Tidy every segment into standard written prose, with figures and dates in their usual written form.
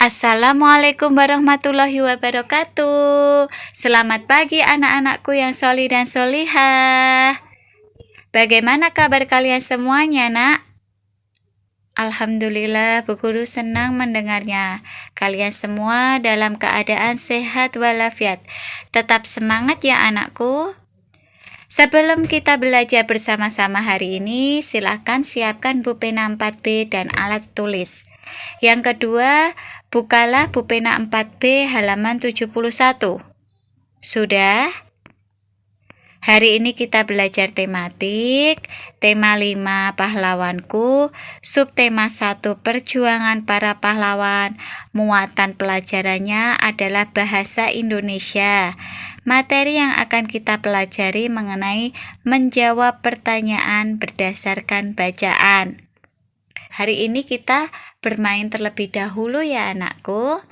Assalamualaikum warahmatullahi wabarakatuh. Selamat pagi anak-anakku yang solih dan solihah. Bagaimana kabar kalian semuanya, nak? Alhamdulillah, Bu Guru senang mendengarnya. Kalian semua dalam keadaan sehat walafiat. Tetap semangat ya anakku. Sebelum kita belajar bersama-sama hari ini, silakan siapkan pulpena 4B dan alat tulis. Yang kedua, bukalah pulpena 4B halaman 71. Sudah? Hari ini kita belajar tematik, tema 5 pahlawanku, subtema 1 perjuangan para pahlawan, muatan pelajarannya adalah bahasa Indonesia. Materi yang akan kita pelajari mengenai menjawab pertanyaan berdasarkan bacaan. Hari ini kita bermain terlebih dahulu ya anakku.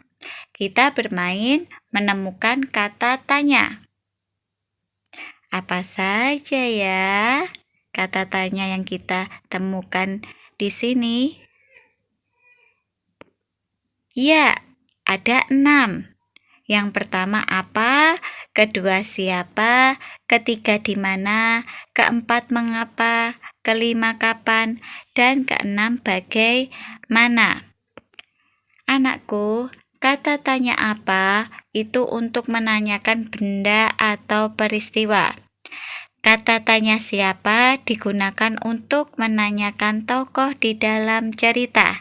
Kita bermain menemukan kata tanya. Apa saja ya kata tanya yang kita temukan di sini? Ya, ada 6. Yang pertama apa, kedua siapa, ketiga di mana, keempat mengapa, kelima kapan, dan keenam bagaimana. Anakku, kata tanya apa itu untuk menanyakan benda atau peristiwa. Kata tanya siapa digunakan untuk menanyakan tokoh di dalam cerita.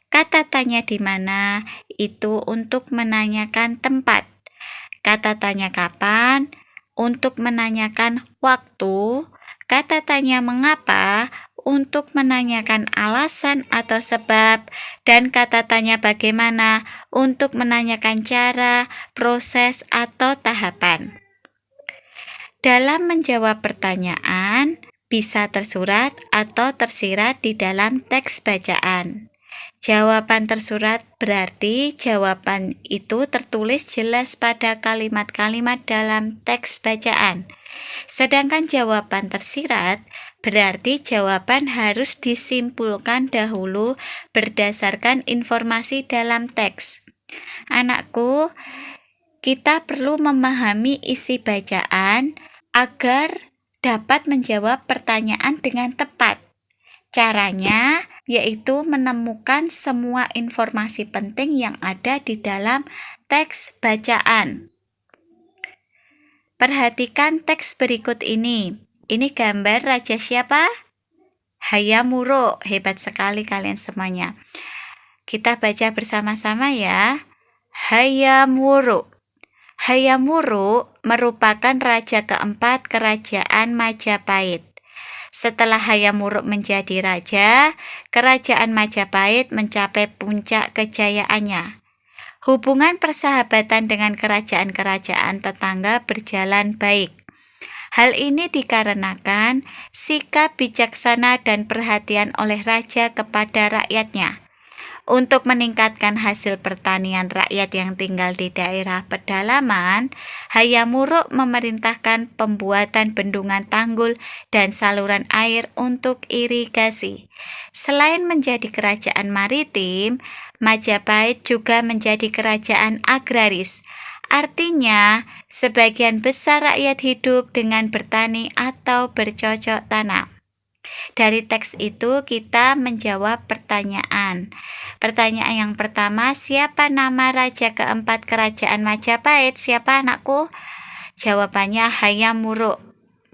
Kata tanya di mana itu untuk menanyakan tempat. Kata tanya kapan untuk menanyakan waktu. Kata tanya mengapa untuk menanyakan alasan atau sebab. Dan kata tanya bagaimana untuk menanyakan cara, proses, atau tahapan. Dalam menjawab pertanyaan, bisa tersurat atau tersirat di dalam teks bacaan. Jawaban tersurat berarti jawaban itu tertulis jelas pada kalimat-kalimat dalam teks bacaan. Sedangkan jawaban tersirat berarti jawaban harus disimpulkan dahulu berdasarkan informasi dalam teks. Anakku, kita perlu memahami isi bacaan agar dapat menjawab pertanyaan dengan tepat. Caranya yaitu menemukan semua informasi penting yang ada di dalam teks bacaan. Perhatikan teks berikut ini. Ini gambar raja siapa? Hayam Wuruk. Hebat sekali kalian semuanya. Kita baca bersama-sama ya. Hayam Wuruk. Hayam Wuruk merupakan raja keempat kerajaan Majapahit. Setelah Hayam Wuruk menjadi raja, kerajaan Majapahit mencapai puncak kejayaannya. Hubungan persahabatan dengan kerajaan-kerajaan tetangga berjalan baik. Hal ini dikarenakan sikap bijaksana dan perhatian oleh raja kepada rakyatnya. Untuk meningkatkan hasil pertanian rakyat yang tinggal di daerah pedalaman, Hayam Wuruk memerintahkan pembuatan bendungan tanggul dan saluran air untuk irigasi. Selain menjadi kerajaan maritim, Majapahit juga menjadi kerajaan agraris. Artinya, sebagian besar rakyat hidup dengan bertani atau bercocok tanam. Dari teks itu kita menjawab pertanyaan. Pertanyaan yang pertama, siapa nama raja keempat kerajaan Majapahit? Siapa anakku? Jawabannya Hayam Wuruk.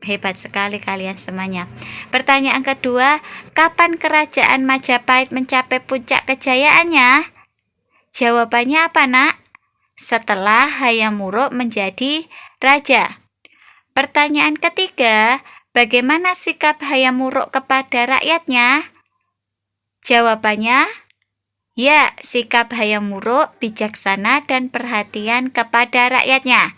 Hebat sekali kalian semuanya. Pertanyaan kedua, kapan kerajaan Majapahit mencapai puncak kejayaannya? Jawabannya apa, nak? Setelah Hayam Wuruk menjadi raja. Pertanyaan ketiga, bagaimana sikap Hayam Wuruk kepada rakyatnya? Jawabannya, ya, sikap Hayam Wuruk bijaksana dan perhatian kepada rakyatnya.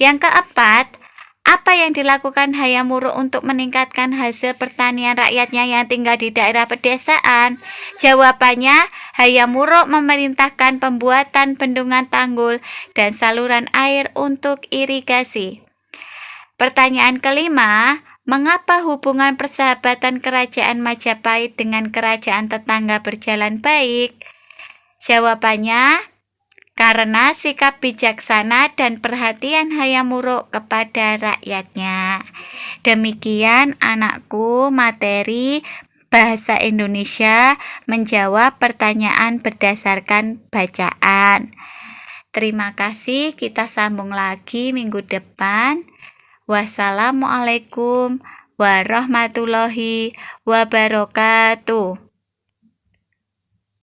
Yang keempat, apa yang dilakukan Hayam Wuruk untuk meningkatkan hasil pertanian rakyatnya yang tinggal di daerah pedesaan? Jawabannya, Hayam Wuruk memerintahkan pembuatan bendungan tanggul dan saluran air untuk irigasi. Pertanyaan kelima, mengapa hubungan persahabatan kerajaan Majapahit dengan kerajaan tetangga berjalan baik? Jawabannya, karena sikap bijaksana dan perhatian Hayam Wuruk kepada rakyatnya. Demikian anakku materi Bahasa Indonesia menjawab pertanyaan berdasarkan bacaan. Terima kasih, kita sambung lagi minggu depan. Wassalamualaikum warahmatullahi wabarakatuh.